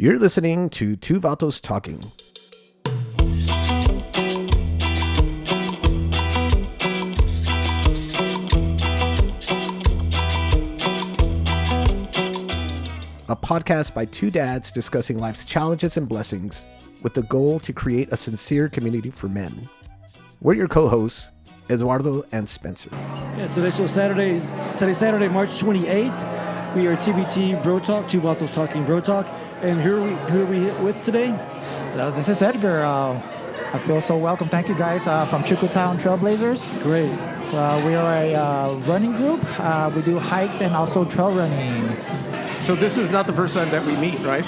You're listening to Two Vatos Talking. A podcast by two dads discussing life's challenges and blessings with the goal to create a sincere community for men. We're your co-hosts, Eduardo and Spencer. Yeah, so today's Saturday, March 28th. We are TVT Bro Talk, Two Vatos Talking Bro Talk. And who are we with today? Hello, this is Edgar. I feel so welcome. Thank you guys from ChucoTown Trailblazers. Great. We are a running group. We do hikes and also trail running. So this is not the first time that we meet, right?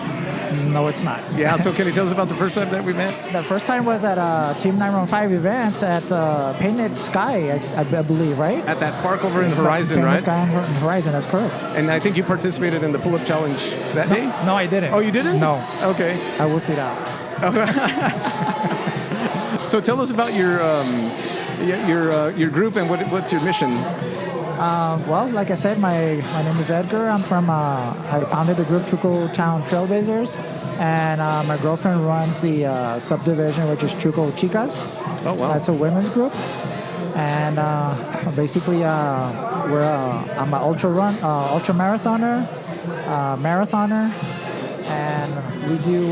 No, it's not. Yeah, so can you tell us about the first time that we met? The first time was at Team 915 events at Painted Sky, I believe, right? At that park over in Horizon, Painted right? Sky and Horizon, that's correct. And I think you participated in the pull-up challenge that day? No, I didn't. Oh, you didn't? No. Okay. I will sit out. So tell us about your group and what's your mission? Well, like I said, my name is Edgar. I founded the group ChucoTown Trailblazers, and my girlfriend runs the subdivision, which is Chuco Chicas. Oh, wow. That's a women's group. And basically, I'm an ultra marathoner, and we do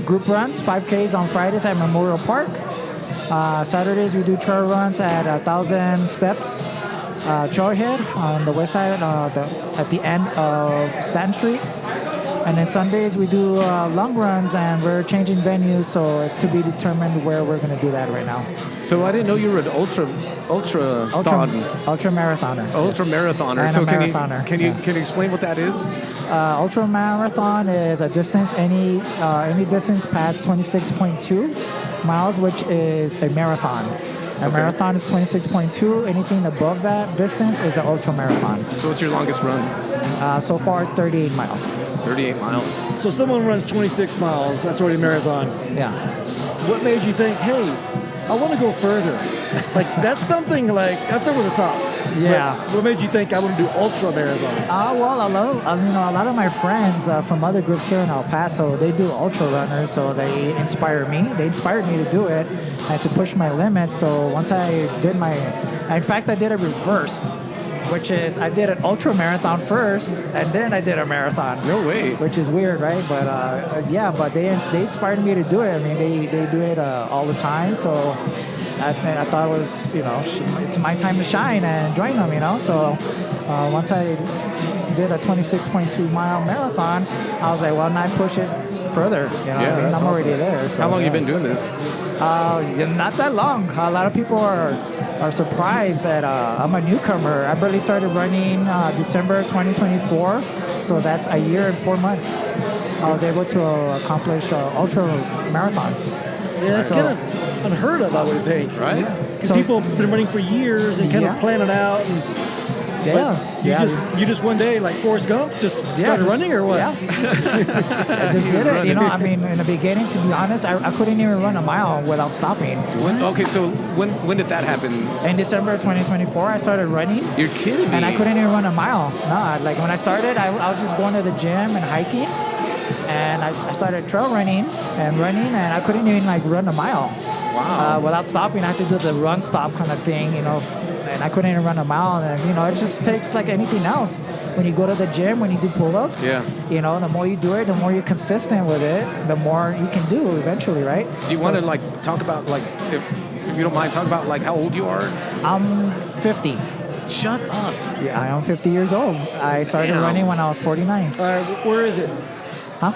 group runs, 5Ks on Fridays at Memorial Park. Saturdays we do trail runs at 1,000 steps trailhead on the west side at the end of Stanton Street. And then Sundays we do long runs, and we're changing venues, so it's to be determined where we're going to do that right now. So I didn't know you were an ultra marathoner. Ultra marathoner. And so a marathoner. Can you explain what that is? Ultra marathon is a distance any distance past 26.2 miles, which is a marathon. A marathon is 26.2. Anything above that distance is an ultra marathon. So what's your longest run? So far, it's 38 miles. 38 miles. So someone runs 26 miles. That's already a marathon. Yeah. What made you think, hey, I want to go further? That's over the top. Yeah. But what made you think I want to do ultra marathon? Well, a lot of my friends from other groups here in El Paso, they do ultra runners, so they inspire me. They inspired me to do it and to push my limits. So once I did in fact, I did a reverse, which is I did an ultra marathon first, and then I did a marathon. No way. Which is weird, right? But but they inspired me to do it. I mean, they do it all the time, so I thought it was, it's my time to shine and join them, So once I did a 26.2 mile marathon, I was like, well, now I push it further. I'm already there. So, how long have you been doing this? Not that long. A lot of people are surprised that I'm a newcomer. I barely started running December 2024, so that's a year and 4 months. I was able to accomplish ultra marathons. Yeah, it's kind of unheard of, I would think. Right? Because people have been running for years and kind of plan it out. And, you just one day, like Forrest Gump, started running or what? Yeah. I just did it. I mean, in the beginning, to be honest, I couldn't even run a mile without stopping. So when did that happen? In December 2024, I started running. You're kidding me. And I couldn't even run a mile. No, when I started, I was just going to the gym and hiking. And I started trail running, and I couldn't even run a mile. Wow. Without stopping. I had to do the run stop kind of thing, and I couldn't even run a mile. And it just takes like anything else. When you go to the gym, when you do pull-ups, the more you do it, the more you're consistent with it, the more you can do eventually, right? Do you want to talk about if you don't mind, talk about how old you are? I'm 50. Shut up. Yeah, I am 50 years old. I started running when I was 49. Where is it? Huh?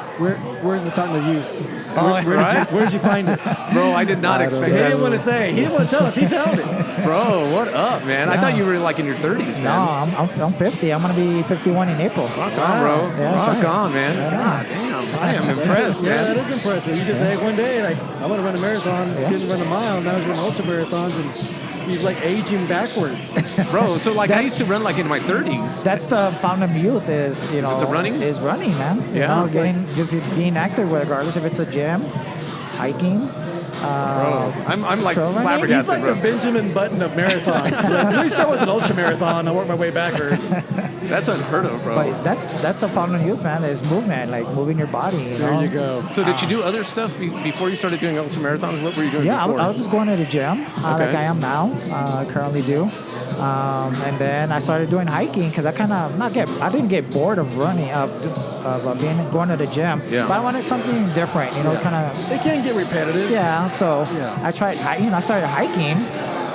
Where's the fountain of youth? Where did you find it? Bro, I did not expect that. He didn't want to say. He didn't want to tell us. He found it. Bro, what up, man? I thought you were in your 30s, man. No, I'm 50. I'm going to be 51 in April. Rock on, bro. Yeah, Rock on, man. Yeah. God damn. I am impressed, man. Yeah, that is impressive. You just say one day, I want to run a marathon. Couldn't run a mile. Now he's running ultra marathons, and he's aging backwards. Bro, so I used to run in my 30s. That's the fountain of youth is it the running? Is running, man. Yeah. Just being active regardless if it's a gym, hiking, Bro, I'm like trail running? He's flabbergasted, like bro. the Benjamin Button of marathons. He's like, let me start with an ultra marathon. I work my way backwards. That's unheard of, bro. But that's the fun on youth, man. Is movement, like moving your body. You know? There you go. So did you do other stuff before you started doing ultra marathons? What were you doing Yeah, before? I was just going to the gym, like I am now. I currently do. And then I started doing hiking because I didn't get bored of running, going to the gym. Yeah. But I wanted something different, you know, kind of. They can get repetitive. Yeah. So I tried, I started hiking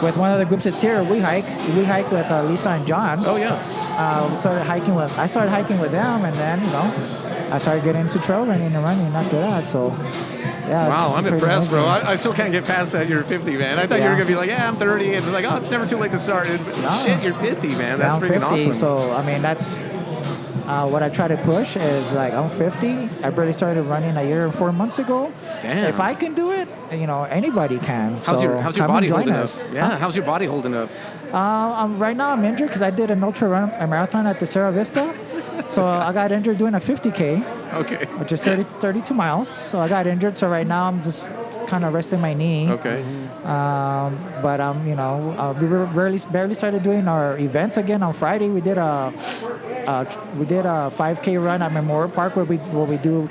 with one of the groups that's here. We hike with Lisa and John. Oh yeah. I started hiking with them, and then I started getting into trail running and running after that. So. Yeah, Wow, I'm pretty impressed, bro. amazing. I still can't get past that you're 50, man. I thought you were going to be like, yeah, I'm 30. And it's like, oh, it's never too late to start. But shit, you're 50, man. That's I'm freaking 50, awesome. So, I mean, that's what I try to push is like, I'm 50. I barely started running a year and 4 months ago. Damn. If I can do it, anybody can. How's your come body and join holding us. up? Yeah, how's your body holding up? Right now I'm injured because I did an a marathon at the Cerro Vista. So I got injured doing a 50K. Okay. Which is 32 miles. So I got injured. So right now I'm just kind of resting my knee. Okay. But we barely started doing our events again on Friday. We did a 5K run at Memorial Park where we do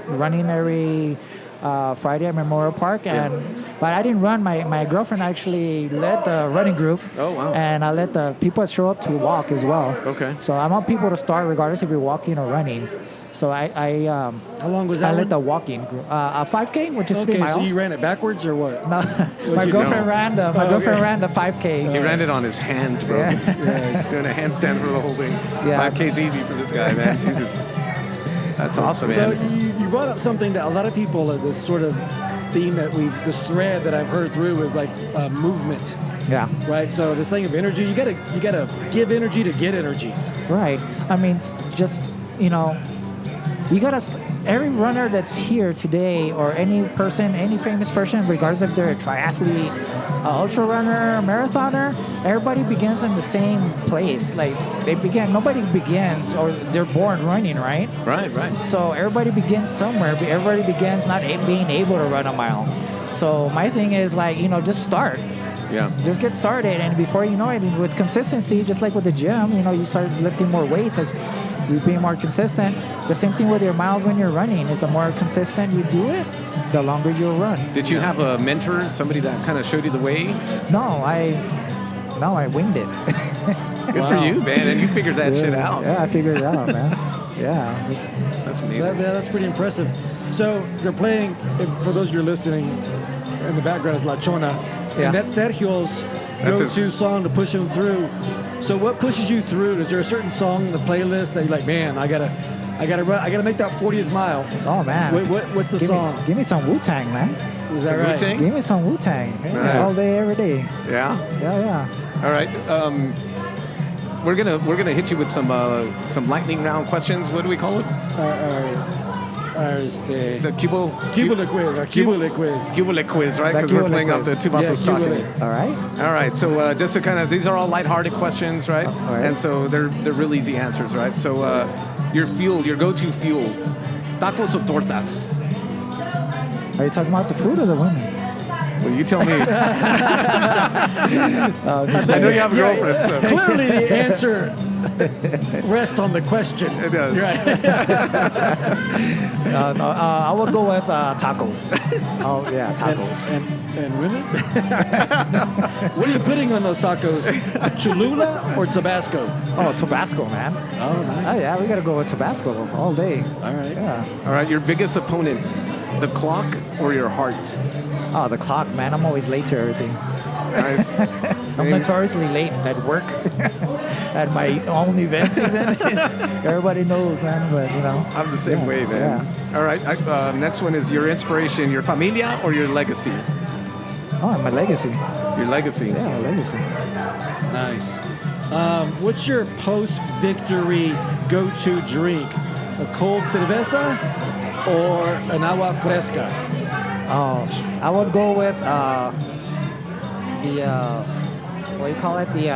running every Friday at Memorial Park, but I didn't run. My girlfriend actually led the running group. Oh wow! And I let the people show up to walk as well. Okay. So I want people to start regardless if you're walking or running. So how long was that? I led the walking group. A 5K, which is 3 miles. So you ran it backwards or what? No, my girlfriend ran the 5K. He ran it on his hands, bro. Yeah. He's doing a handstand for the whole thing. Yeah. 5K's easy for this guy, man. Jesus. That's awesome, So man. you brought up something that a lot of people, this sort of theme this thread that I've heard through is like movement. Yeah. Right. So this thing of energy, you gotta give energy to get energy. Right. I mean, just you gotta. Every runner that's here today, or any famous person, regardless if they're a triathlete, ultra runner, marathoner, everybody begins in the same place. Like nobody begins, or they're born running, right? Right. So everybody begins somewhere. But everybody begins not being able to run a mile. So my thing is just start. Yeah. Just get started, and before you know it, with consistency, just like with the gym, you start lifting more weights as you being more consistent. The same thing with your miles when you're running is the more consistent you do it, the longer you'll run. Did you have a mentor, somebody that kind of showed you the way? No, I winged it. Good for you, man, and you figured that shit out. Yeah, I figured it out, man. Yeah. That's amazing. That's pretty impressive. So they're playing, for those of you listening, in the background is La Chona. Yeah. And that's Sergio's go-to song to push him through. So what pushes you through? Is there a certain song in the playlist that you're like, man, I gotta make that 40th mile? Oh man. What's the song? Give me some Wu-Tang, man. Is that right? Wu-Tang? Give me some Wu-Tang. Nice. All day, every day. Yeah. Yeah. All right. We're gonna hit you with some lightning round questions. What do we call it? The Cubole quiz. Our Cubole quiz. Cubole quiz, right? Because we're playing off the two vatos talking. All right. All right. So just to kind of, these are all lighthearted questions, right? All right. And so they're real easy answers, right? So your go-to fuel, tacos or tortas? Are you talking about the food or the women? Well, you tell me. I know you have a girlfriend, so. Clearly the answer rests on the question. It does. Right. I would go with tacos. Oh yeah, tacos. And women? What are you putting on those tacos? Cholula or Tabasco? Oh, Tabasco, man. Oh, nice. Oh yeah, we gotta go with Tabasco all day. All right. Yeah. All right. Your biggest opponent, the clock or your heart? Oh, the clock, man. I'm always late to everything. Nice. I'm notoriously late at work, at my own events even. Everybody knows, man, but I'm the same way, man. Yeah. All right. Next one is your inspiration, your familia or your legacy? Oh, my legacy. Your legacy. Yeah, my legacy. Nice. What's your post-victory go-to drink? A cold cerveza or an agua fresca? Oh, I would go with what do you call it? The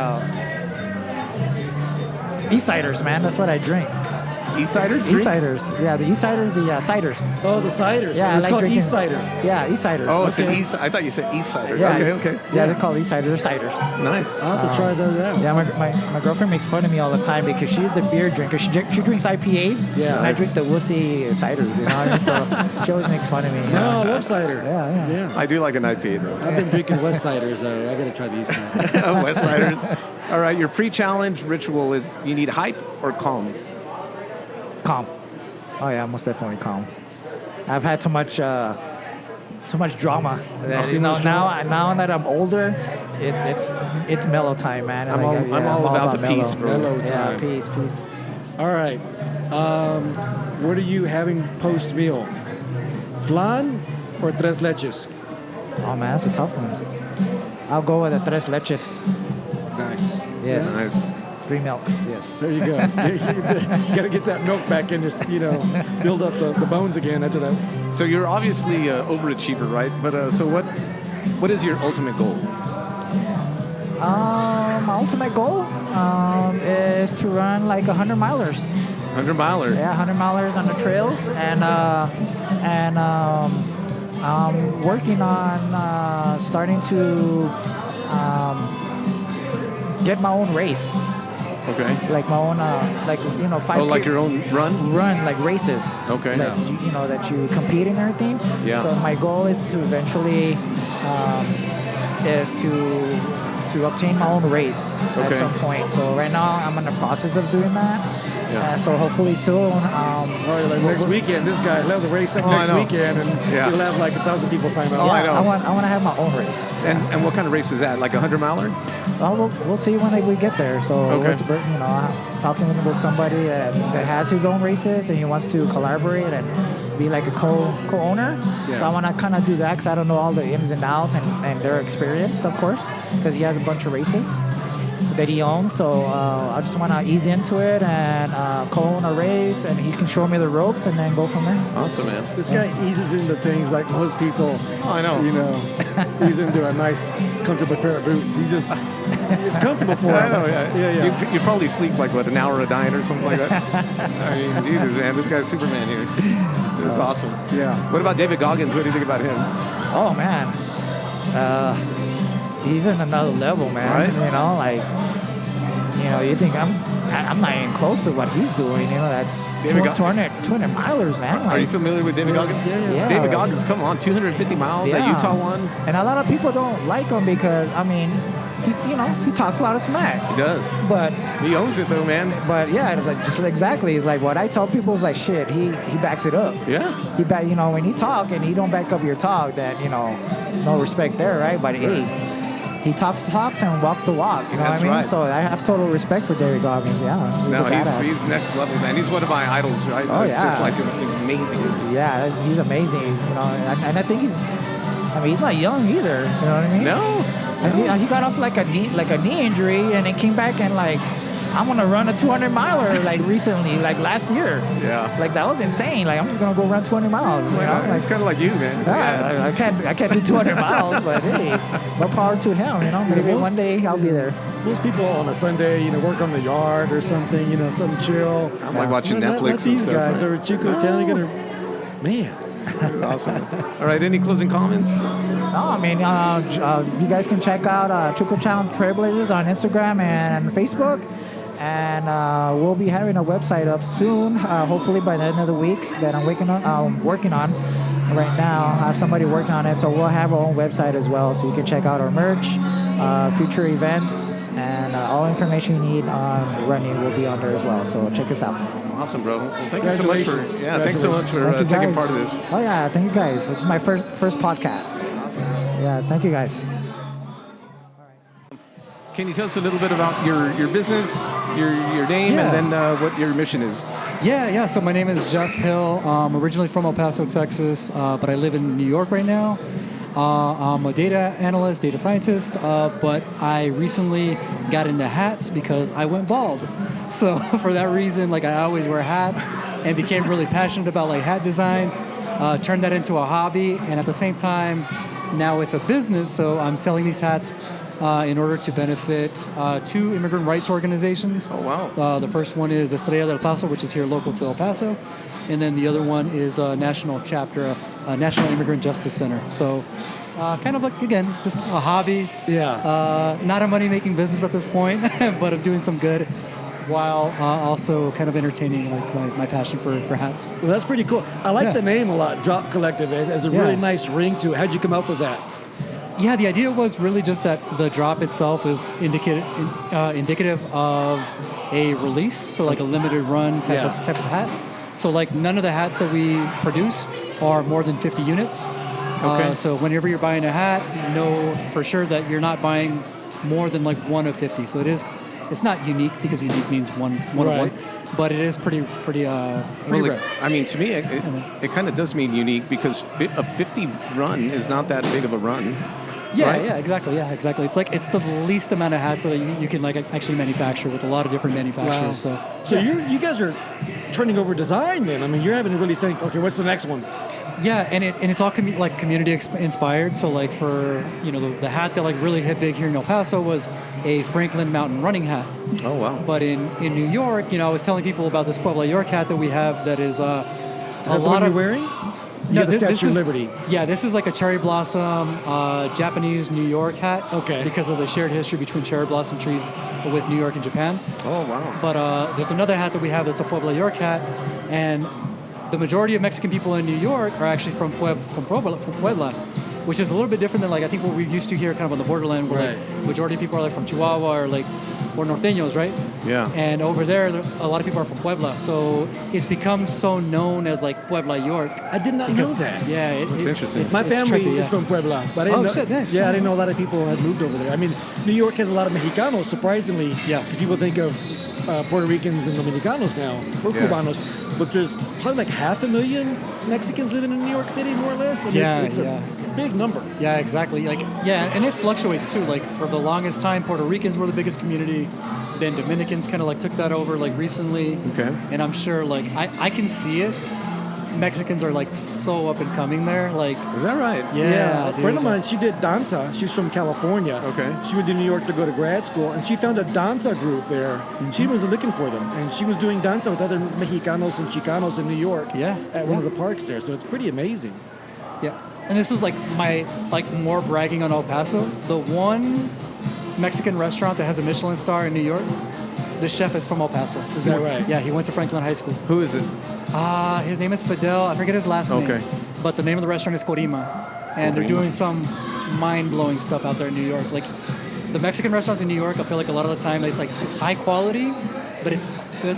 E-ciders, man. That's what I drink. Eastsiders? Eastsiders. Yeah, the Eastsiders, the ciders. Oh, the ciders. Yeah, It's I like called drinking- East Cider. Yeah, Eastsiders. Oh, it's an East. I thought you said Eastsider. Yeah, Okay. Yeah, they're called Eastsiders. They're ciders. Nice. I'll have to try those out. Yeah, my girlfriend makes fun of me all the time because she's the beer drinker. She drinks IPAs. Yeah, and I drink the wussy ciders. You know what I mean? So she always makes fun of me. No, I love cider. Yeah. I do like an IPA, though. I've been drinking West Ciders, though. I got to try the East Cider. Westsiders. All right, your pre-challenge ritual is you need hype or calm? Calm. Oh yeah, most definitely calm. I've had too much drama. That, now that I'm older, it's mellow time, man. I'm all about the peace, bro. Mellow time. Yeah, peace. All right. What are you having post-meal? Flan or tres leches? Oh man, that's a tough one. I'll go with the tres leches. Nice. Yes. Nice. 3 milks. Yes. There you go. You got to get that milk back and just, build up the bones again after that. So you're obviously an overachiever, right? But so what is your ultimate goal? My ultimate goal is to run like 100 milers. 100 miler. Yeah, 100 milers on the trails, and I'm working on starting to get my own race, Okay. like my own 5K. Oh, like your own run? Run like races. Okay. Like, that you compete and everything. Yeah. So my goal is to eventually is to obtain my own race Okay. at some point. So right now I'm in the process of doing that. Yeah. So hopefully soon. Or like next weekend, this guy will have the race I next know. weekend, and Yeah. he'll have like 1,000 people sign up. Oh, I know. I want to have my own race. And what kind of race is that? Like a 100 miler? Well, we'll see when we get there. So Okay. I'm talking with somebody that has his own races and he wants to collaborate and be like a co-owner. Yeah. So I want to kind of do that because I don't know all the ins and outs and they're experienced, of course, because he has a bunch of races that he owns. So I just want to ease into it and co-own a race, and he can show me the ropes and then go from there. Awesome, man. This guy eases into things like most people. Oh, I know. He's into a nice, comfortable pair of boots. He's just, it's comfortable for him. I know, yeah. Yeah. You probably sleep like, an hour a night or something like that? I mean, Jesus, man. This guy's Superman here. It's awesome. Yeah. What about David Goggins? What do you think about him? Oh man, he's in another level, man. Right. You think I'm not even close to what he's doing. That's David 200 milers, man. Are you familiar with David Goggins? Yeah. David Goggins, come on, 250 miles at Yeah. Utah one. And a lot of people don't like him because he talks a lot of smack. He does. But He owns it though, man. yeah, it's like just exactly. It's like what I tell people is like shit. He backs it up. Yeah. When you talk and you don't back up your talk, then no respect there, right? But hey, he talks the talks and walks the walk. You know That's what I mean? right. So I have total respect for David Goggins. Yeah, No, a badass. he's next level, man. He's one of my idols, right? Oh, It's just yeah. like amazing. Yeah, he's amazing. And I think he's not young either. You know what I mean? No. And he got off like a knee injury, and then came back and like, I'm gonna run a 200 miler like recently, like last year. Yeah. Like that was insane. Like I'm just gonna go run 20 miles. It's kind of like you, man. Yeah, I can't do 200 miles, but hey, more power to him. Maybe one day I'll be there. Most people on a Sunday, work on the yard or something, something chill. I'm like watching Let Netflix and these stuff. guys right? over at ChucoTown, you gotta, man. Awesome. All right, any closing comments? No, I mean, you guys can check out ChucoTown Trailblazers on Instagram and Facebook. And we'll be having a website up soon, hopefully by the end of the week that I'm working on right now. I have somebody working on it, so we'll have our own website as well, so you can check out our merch, future events, and all information you need on running will be on there as well. So check us out. Awesome, bro. Well, thank you so much for thanks so much for Thank you, taking guys. part of this. Oh yeah, thank you guys. It's my first podcast. Awesome. Yeah, thank you guys. Can you tell us a little bit about your business, your name, Yeah. and then what your mission is? Yeah. So my name is Jeff Hill. I'm originally from El Paso, Texas, but I live in New York right now. I'm a data analyst, data scientist, but I recently got into hats because I went bald. So for that reason, I always wear hats and became really passionate about hat design, turned that into a hobby, and at the same time, now it's a business. So I'm selling these hats in order to benefit 2 immigrant rights organizations. Oh, wow. The first one is Estrella del Paso, which is here local to El Paso. And then the other one is a national chapter, National Immigrant Justice Center. So kind of like, again, just a hobby. Yeah. Not a money-making business at this point, but I'm doing some good while also kind of entertaining like my passion for hats. Well, that's pretty cool. I like the name a lot, Drop Collective. It has a really nice ring to it. How'd you come up with that? Yeah, the idea was really just that the drop itself is indicative of a release, so like a limited run type of hat. So like none of the hats that we produce are more than 50 units. Okay. So whenever you're buying a hat, know for sure that you're not buying more than like one of 50. So it's not unique because unique means one of one, but it is pretty rare. I mean, to me, it kind of does mean unique because a 50 run is not that big of a run. Yeah, right? yeah, exactly. It's the least amount of hats that you can like actually manufacture with a lot of different manufacturers. Wow. So you guys are turning over design then. I mean, you're having to really think, okay, what's the next one? Yeah, and it's all community inspired. So like for the hat that like really hit big here in El Paso was a Franklin Mountain running hat. Oh wow! But in New York, I was telling people about this Puebla York hat that we have that is that the one you're wearing? Yeah, the Statue of Liberty. Yeah, this is like a cherry blossom Japanese New York hat. Okay. Because of the shared history between cherry blossom trees with New York and Japan. Oh wow! But there's another hat that we have that's a Puebla York hat, and the majority of Mexican people in New York are actually from Puebla, which is a little bit different than like I think what we're used to here, kind of on the borderland, where like majority of people are like from Chihuahua or norteños, right? Yeah. And over there, a lot of people are from Puebla, so it's become so known as like Puebla York. I did not know that. Yeah, it's interesting. My family tricky, is from Puebla, but I didn't know. Shit, nice. Yeah, I didn't know a lot of people had moved over there. I mean, New York has a lot of Mexicanos, surprisingly. Yeah. Because people think of Puerto Ricans and Dominicanos now, or Cubanos, but there's probably like 500,000 Mexicans living in New York City, more or less. And it's a big number. Yeah, exactly. And it fluctuates too. Like for the longest time, Puerto Ricans were the biggest community. Then Dominicans kind of like took that over like recently. Okay. And I'm sure like I can see it. Mexicans are like so up and coming there. Like, is that right? Yeah. A friend of mine, she did danza. She's from California. Okay. She went to New York to go to grad school, and she found a danza group there. Mm-hmm. She was looking for them, and she was doing danza with other Mexicanos and Chicanos in New York. Yeah. At one of the parks there, so it's pretty amazing. Yeah. And this is like my more bragging on El Paso. The one Mexican restaurant that has a Michelin star in New York, the chef is from El Paso. Is that right? Yeah, he went to Franklin High School. Who is it? His name is Fidel. I forget his last name. Okay. But the name of the restaurant is Corima. And they're doing some mind-blowing stuff out there in New York. Like, the Mexican restaurants in New York, I feel like a lot of the time, it's high quality, but it's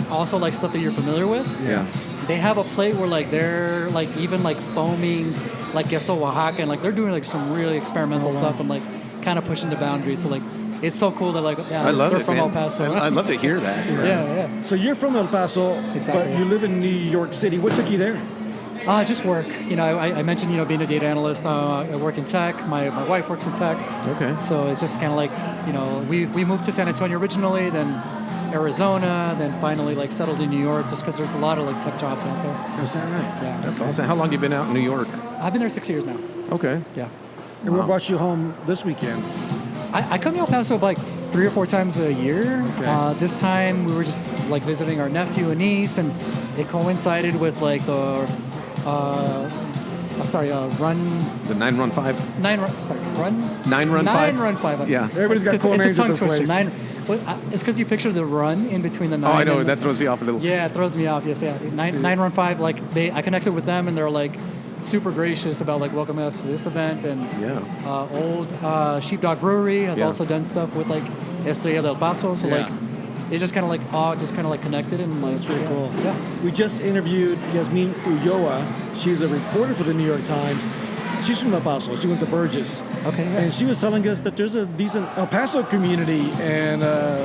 also like stuff that you're familiar with. Yeah. They have a plate where like they're like even like foaming like queso Oaxaca, and like they're doing like some really experimental stuff and like kind of pushing the boundaries. So like it's so cool that like I love they're it, from man. El Paso. I'd love to hear that. Yeah. So you're from El Paso, Exactly. but you live in New York City. What took you there? Just work. I mentioned being a data analyst. I work in tech. My wife works in tech. Okay. So it's just kind of like we moved to San Antonio originally, then Arizona, then finally like settled in New York just because there's a lot of like tech jobs out there. Is that right? Yeah. That's awesome. How long you been out in New York? I've been there 6 years now. Okay. Yeah. And what brought you home this weekend? I come to El Paso like 3 or 4 times a year. Okay. This time we were just like visiting our nephew and niece, and it coincided with like the run. The 9-run-5. 9 run. Sorry, run. 9-run-5. 9-run-5. Yeah. Everybody's got cool names It's a at tongue this twister. place. It's because you picture the run in between the 9. Oh, I know. and- That throws you off a little. Yeah, it throws me off. Yes, yeah. 9-run-5. Like I connected with them, and they're like super gracious about like welcoming us to this event. And Yeah. Old Sheepdog Brewery has Yeah. also done stuff with like Estrella del Paso. So like it's just kind of like all just kind of like connected and like That's really cool. Yeah. We just interviewed Yasmin Ulloa. She's a reporter for the New York Times. She's from El Paso. She went to Burgess. Okay. Yeah. And she was telling us that there's a decent El Paso community in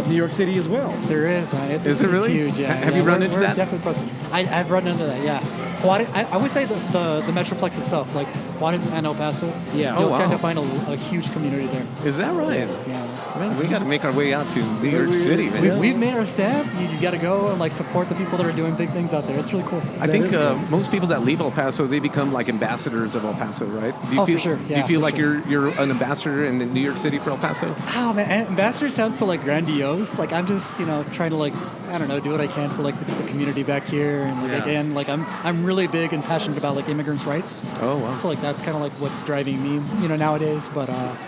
New York City as well. There is, man. Is it it's really? huge? Yeah. Have you run into we're that? Definitely close. I've run into that. Yeah. Juarez, I would say the Metroplex itself, like Juarez and El Paso. Yeah. You'll Oh, tend wow. to find a huge community there. Is that right? Yeah. Man, we got to make our way out to New York City, man. We've made our step. You got to go and like support the people that are doing big things out there. It's really cool. I think most people that leave El Paso, they become like ambassadors of El Paso, right? Do you feel, for sure. Do you feel like you're an ambassador in New York City for El Paso? Oh man, ambassador sounds so like grandiose. Like I'm just trying to like I don't know do what I can for like the community back here, and like again like I'm really big and passionate about like immigrants' rights. Oh wow. So like that's kind of like what's driving me nowadays. But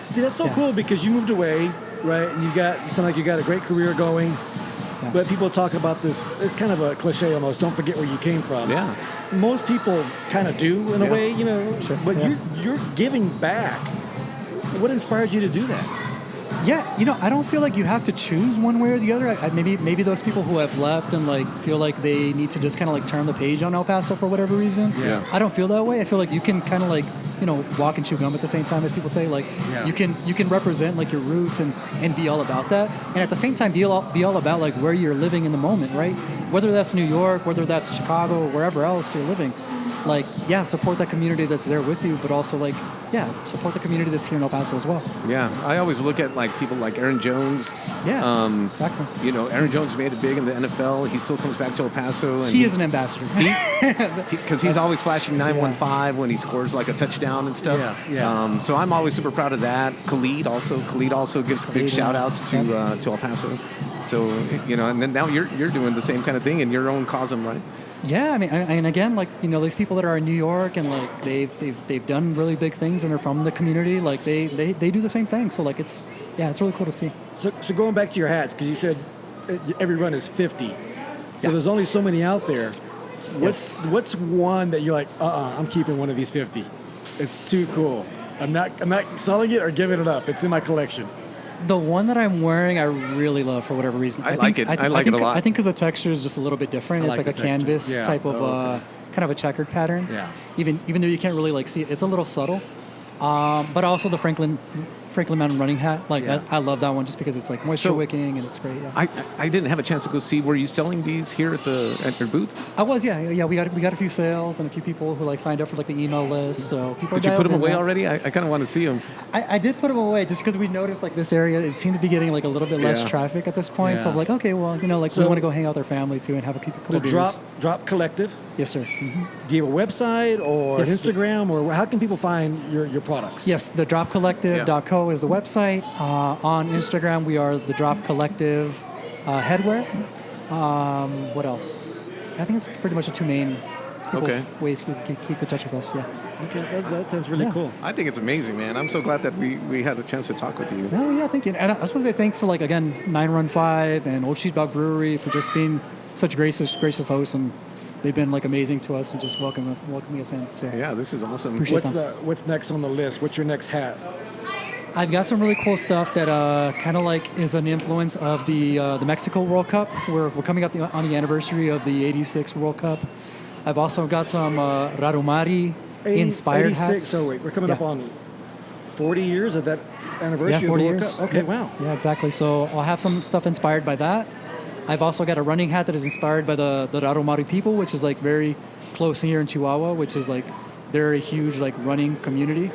see, that's so cool because you moved away. Right, and you sound like you got a great career going, but people talk about this. It's kind of a cliche almost. Don't forget where you came from. Yeah, most people kind of do in a way, Sure. But you're giving back. What inspired you to do that? Yeah, I don't feel like you have to choose one way or the other. Maybe those people who have left and like feel like they need to just kind of like turn the page on El Paso for whatever reason. Yeah. I don't feel that way. I feel like you can kind of like walk and chew gum at the same time, as people say. Like you can represent like your roots and be all about that, and at the same time be all about like where you're living in the moment, right? Whether that's New York, whether that's Chicago, or wherever else you're living. Like, support that community that's there with you, but also like, support the community that's here in El Paso as well. Yeah, I always look at like people like Aaron Jones. Yeah, exactly. Aaron Jones made it big in the NFL. He still comes back to El Paso. And he is an ambassador. Because he's always flashing 915 when he scores like a touchdown and stuff. Yeah. So I'm always super proud of that. Khalid also gives big shout outs to El Paso. So, and then now you're doing the same kind of thing in your own cosm, right? Yeah, I mean, and again, like these people that are in New York and like they've done really big things and are from the community, like they do the same thing. So like it's really cool to see. So going back to your hats, because you said every run is 50, so there's only so many out there. What's one that you're like, I'm keeping one of these 50. It's too cool. I'm not selling it or giving it up. It's in my collection. The one that I'm wearing, I really love for whatever reason. I like it a lot. I think because the texture is just a little bit different. It's like a canvas type of kind of a checkered pattern. Yeah. Even though you can't really like see it, it's a little subtle. But also the Franklin Mountain running hat. Like I love that one just because it's like moisture wicking and it's great. Yeah. I didn't have a chance to go see. Were you selling these here at your booth? I was, yeah. We got a few sales and a few people who like signed up for like the email list. So people. Did you put them away already? I kind of want to see them. I did put them away just because we noticed like this area it seemed to be getting like a little bit less traffic at this point. Yeah. So I'm like, okay, well, like we want to go hang out with our families too and have a couple The beers. Drop Collective. Yes, sir. Mm-hmm. Do you have a website or Instagram, or how can people find your products? Yes, the dropcollective.co is the website. On Instagram, we are the Drop Collective headwear. What else? I think it's pretty much the two main ways you can keep in touch with us. Yeah. Okay, that sounds really cool. I think it's amazing, man. I'm so glad that we had a chance to talk with you. Oh yeah, thank you. And I just want to say thanks to like again 915 and Old Sheepdog Brewery for just being such gracious hosts, and they've been like amazing to us and just welcoming us in. So yeah, this is awesome. What's next on the list? What's your next hat? I've got some really cool stuff that kind of like is an influence of the Mexico World Cup. We're coming up on the anniversary of the '86 World Cup. I've also got some Rarumari inspired hats. So wait, we're coming up on 40 years of that anniversary of the World Cup? Okay, wow. Yeah, exactly. So I'll have some stuff inspired by that. I've also got a running hat that is inspired by the Rarumari people, which is like very close here in Chihuahua, which is like they're a huge like running community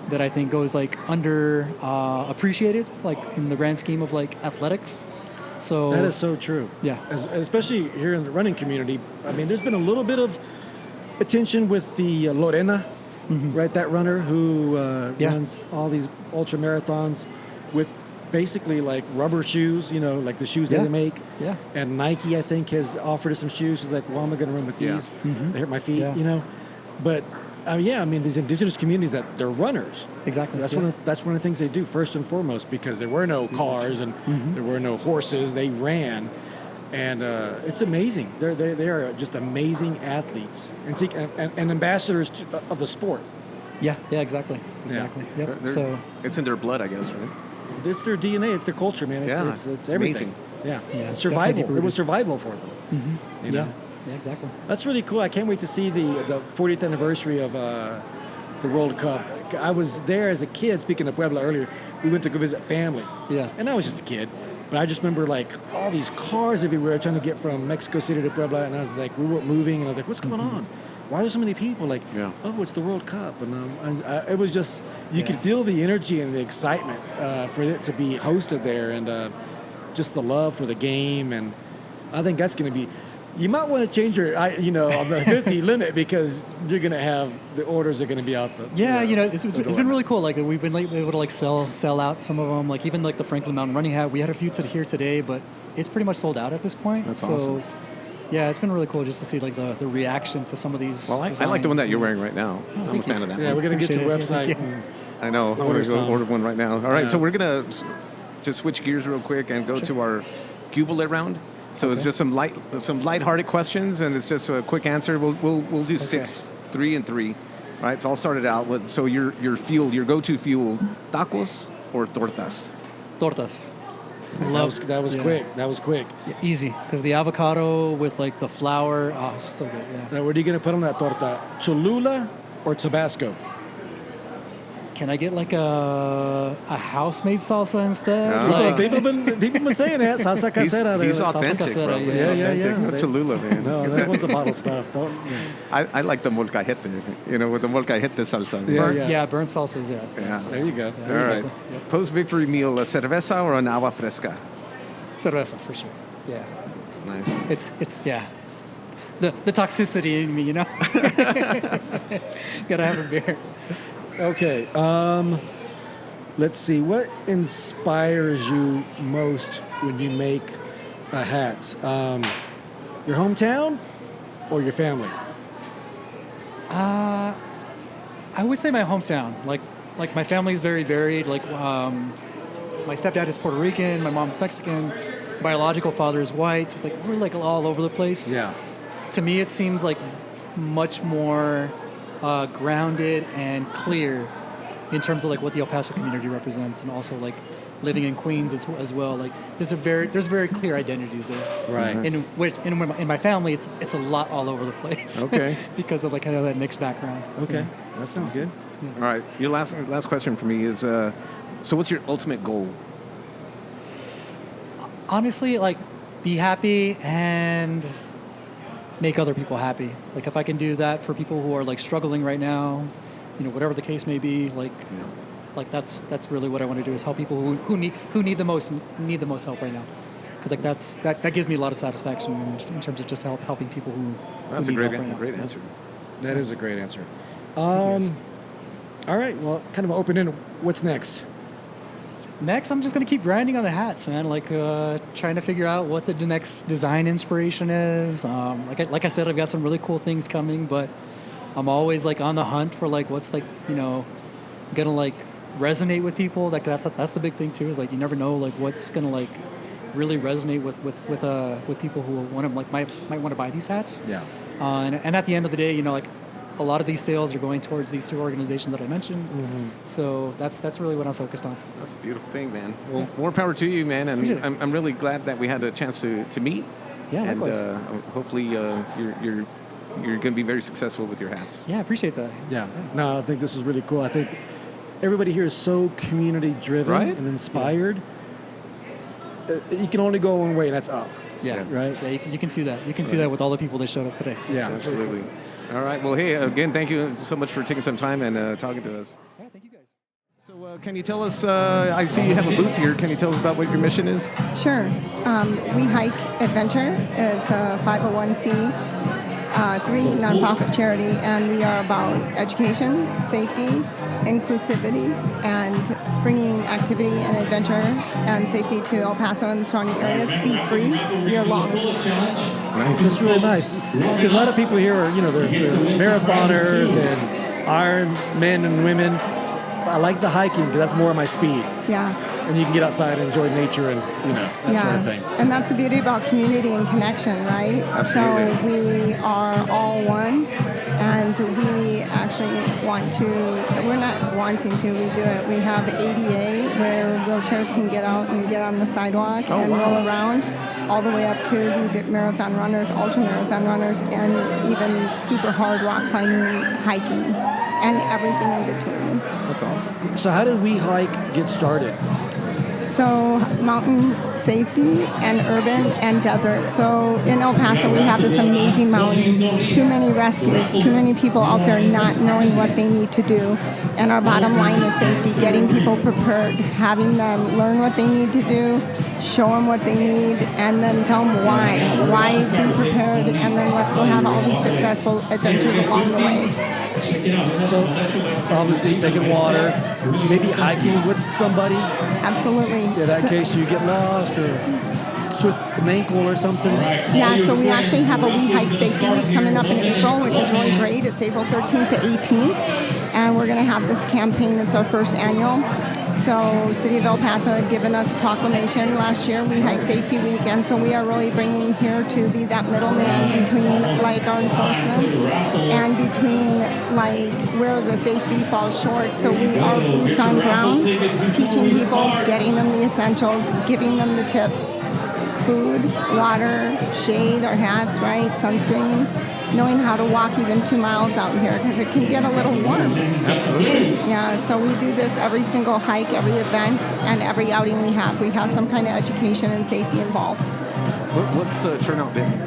that I think goes like under appreciated like in the grand scheme of like athletics. So that is so true. Yeah. Especially here in the running community. I mean, there's been a little bit of attention with the Lorena, right? That runner who runs all these ultra marathons with basically like rubber shoes, like the shoes that they make. Yeah. And Nike, I think, has offered us some shoes. She's like, well, I'm going to run with these. They hurt my feet, But these indigenous communities that they're runners. Exactly. That's one of the things they do first and foremost, because there were no cars and there were no horses. They ran, and it's amazing. They are just amazing athletes and ambassadors of the sport. Yeah. Exactly. Yep. So it's in their blood, I guess, right? It's their DNA. It's their culture, man. It's everything. Amazing. Yeah. It's Survival. It was survival for them. Yeah, exactly. That's really cool. I can't wait to see the 40th anniversary of the World Cup. I was there as a kid. Speaking of Puebla earlier, we went to go visit family. Yeah. And I was just a kid. But I just remember like all these cars everywhere trying to get from Mexico City to Puebla. And I was like, we weren't moving. And I was like, what's going on? why are so many people? Like, oh, it's the World Cup. And it was just, you could feel the energy and the excitement for it to be hosted there, and just the love for the game. And I think that's going to be, you might want to change your, on the 50 limit, because you're going to have, the orders are going to be out. It's been really cool. Like, we've been able to like sell out some of them. Like, even like the Franklin Mountain Running hat, we had a few here today, but it's pretty much sold out at this point. That's awesome. Yeah, it's been really cool just to see like the reaction to some of these. Well, I like the one that you're wearing right now. I'm a fan of that. Yeah, we're going to get to the website. I know. I'm going to go order one right now. All right, so we're going to just switch gears real quick and go to our Gublet round. So it's just some lighthearted questions, and it's just a quick answer. We'll do 6, 3, and 3. All right, so I'll start it out with, so your go-to fuel, tacos or tortas? Tortas. That was quick. That was quick. Yeah, easy, because the avocado with like the flour, it's so good. Yeah. Now, what are you going to put on that torta? Cholula or Tabasco? Can I get like a house-made salsa instead? No. Like, people been saying that. Salsa casera. He's authentic, bro. Yeah. No Cholula, man. No, that was the bottle stuff. I like the molcajete, with the molcajete salsa. Burnt salsas, Yeah. There you go. All right. Yep. Post-victory meal, a cerveza or an agua fresca? Cerveza, for sure. Yeah. Nice. It's the toxicity in me, Gotta have a beer. Okay. Let's see. What inspires you most when you make hats? Your hometown or your family? I would say my hometown. Like my family is very varied. Like my stepdad is Puerto Rican, my mom's Mexican, biological father is white. So it's like we're like all over the place. Yeah. To me, it seems like much more grounded and clear in terms of like what the El Paso community represents, and also like living in Queens as well. Like there's very clear identities there. Right. In my family, it's a lot all over the place. Okay. Because of like kind of that mixed background. Okay. Yeah. That sounds good. Yeah. All right. Your last question for me is, so what's your ultimate goal? Honestly, like be happy and make other people happy. Like if I can do that for people who are like struggling right now, whatever the case may be, like that's really what I want to do, is help people who need the most help right now. Because like that gives me a lot of satisfaction in terms of just helping people who. That's who a need help right great now. answer. That is a great answer. All right. Well, kind of open-ended. What's next? Next, I'm just going to keep grinding on the hats, man. Like trying to figure out what the next design inspiration is. Like I said, I've got some really cool things coming, but I'm always like on the hunt for like what's like gonna like resonate with people. Like that's the big thing too. Is like you never know like what's gonna like really resonate with people who want to like might want to buy these hats. Yeah. And at the end of the day, like a lot of these sales are going towards these two organizations that I mentioned. Mm-hmm. So that's really what I'm focused on. That's a beautiful thing, man. Well, more power to you, man. And I'm really glad that we had a chance to meet. Yeah, and likewise. Hopefully you're going to be very successful with your hats. Yeah, I appreciate that. Yeah. No, I think this is really cool. I think everybody here is so community driven and inspired. Yeah. You can only go one way, and that's up. Yeah. Right? Yeah, you can see that. You can see that with all the people that showed up today. Yeah, absolutely. All right. Well, hey, again, thank you so much for taking some time and talking to us. Yeah, thank you guys. So can you tell us, I see you have a booth here. Can you tell us about what your mission is? Sure. We Hike Adventure. It's a 501c3 nonprofit charity, and we are about education, safety, inclusivity, and bringing activity and adventure and safety to El Paso and the surrounding areas fee-free year-long. Nice. It's really nice because a lot of people here are, they're marathoners and Iron men and women. I like the hiking because that's more of my speed. Yeah. And you can get outside and enjoy nature and, that sort of thing. And that's the beauty about community and connection, right? Absolutely. So we are all one, and we actually we're not wanting to, we do it. We have ADA where wheelchairs can get out and get on the sidewalk roll around, all the way up to these marathon runners, ultra marathon runners, and even super hard rock climbing, hiking, and everything in between. That's awesome. So how did We Hike get started? So mountain safety and urban and desert. So in El Paso, we have this amazing mountain. Too many rescues, too many people out there not knowing what they need to do. And our bottom line is safety, getting people prepared, having them learn what they need to do, show them what they need, and then tell them why. Why be prepared, and then let's go have all these successful adventures along the way. So, obviously, taking water, maybe hiking with somebody. Absolutely. In that case, you get lost or twist an ankle or something. Yeah, so we actually have a We Hike Safety Week coming up in April, which is really great. It's April 13th to 18th, and we're going to have this campaign. It's our first annual. So City of El Paso had given us a proclamation last year, We Hike Safety Week, and so we are really bringing here to be that middleman between like our enforcement and between like where the safety falls short. So we are boots on ground, teaching people, getting them the essentials, giving them the tips, food, water, shade, our hats, right, sunscreen, knowing how to walk even 2 miles out here because it can get a little warm. Absolutely. Yeah, so we do this every single hike, every event, and every outing we have. We have some kind of education and safety involved. What's the turnout been?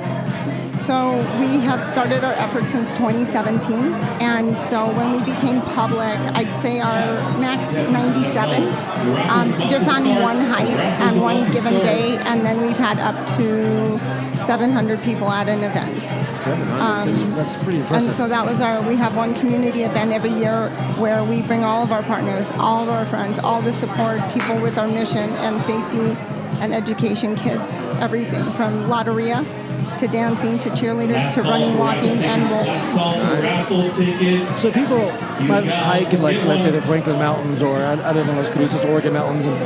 So we have started our effort since 2017, and so when we became public, I'd say our max 97, just on one hike and one given day, and then we've had up to 700 people at an event. 700. That's pretty impressive. And so that was we have one community event every year where we bring all of our partners, all of our friends, all the support, people with our mission and safety and education, kids, everything from Lotteria to dancing, to cheerleaders, to running, walking, and rolling. So people might hike in, like, let's say the Franklin Mountains, or I live in Las Cruces, Oregon Mountains, and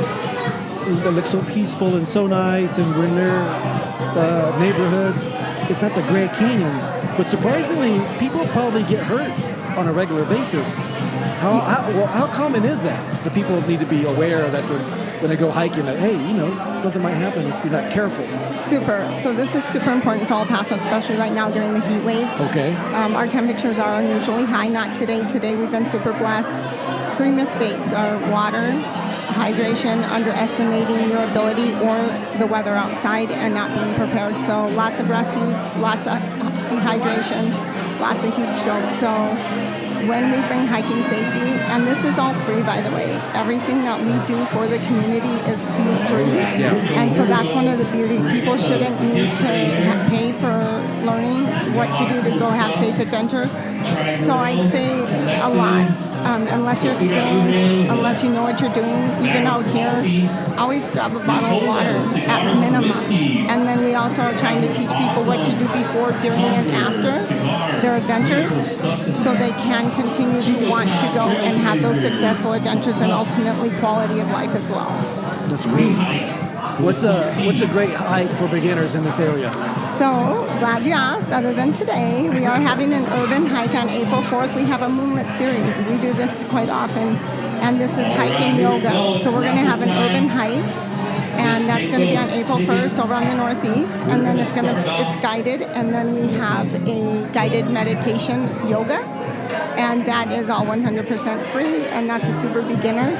they look so peaceful and so nice, and we're in their neighborhoods. It's not the Grand Canyon, but surprisingly, people probably get hurt on a regular basis. How common is that? The people need to be aware that when they go hiking, that, hey, something might happen if you're not careful. Super. So this is super important for El Paso, especially right now during the heat waves. Okay. Our temperatures are unusually high, not today. Today we've been super blessed. 3 mistakes are water, hydration, underestimating your ability, or the weather outside and not being prepared. So lots of rescues, lots of dehydration, lots of heat stroke. So when we bring hiking safety, and this is all free, by the way, everything that we do for the community is free. Yeah. And so that's one of the beauty. People shouldn't need to pay for learning what to do to go have safe adventures. So I'd say a lot. Unless you're experienced, unless you know what you're doing, even out here, always grab a bottle of water at minimum. And then we also are trying to teach people what to do before, during, and after their adventures, so they can continue to want to go and have those successful adventures and ultimately quality of life as well. That's great. What's a great hike for beginners in this area? So, glad you asked. Other than today, we are having an urban hike on April 4th. We have a moonlit series. We do this quite often, and this is hiking yoga. So we're going to have an urban hike, and that's going to be on April 1st over on the northeast, and then it's guided, and then we have a guided meditation yoga, and that is all 100% free, and that's a super beginner.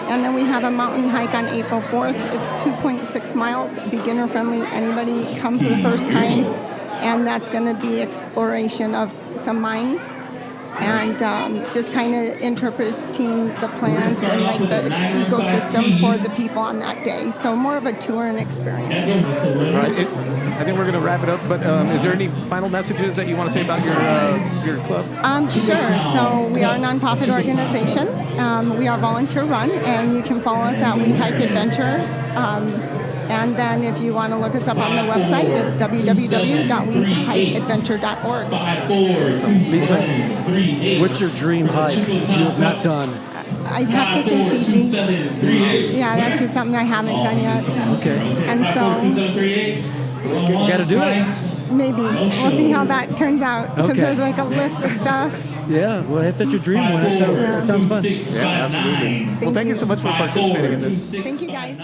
And then we have a mountain hike on April 4th. It's 2.6 miles, beginner friendly. Anybody come for the first time. And that's going to be exploration of some mines and just kind of interpreting the plants and like the ecosystem for the people on that day. So more of a tour and experience. Right. I think we're going to wrap it up, but is there any final messages that you want to say about your club? Sure. So we are a nonprofit organization. We are volunteer run, and you can follow us at We Hike Adventure. And then if you want to look us up on the website, it's www.wehikeadventure.org. Lisa, what's your dream hike that you have not done? I'd have to say Fiji. Yeah, that's just something I haven't done yet. Okay. And so You got to do it. maybe. We'll see how that turns out. Because Okay. there's like a list of stuff. Yeah, well, if that's your dream one, that sounds fun. Yeah, absolutely. Well, thank you so much for participating in this. Thank you, guys.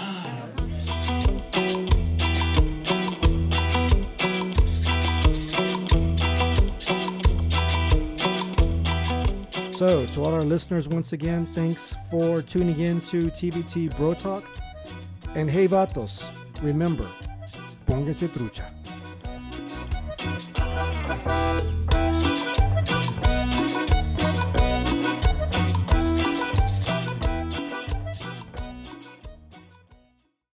So, to all our listeners, once again, thanks for tuning in to TBT Bro Talk. And hey, vatos, remember, pónganse trucha.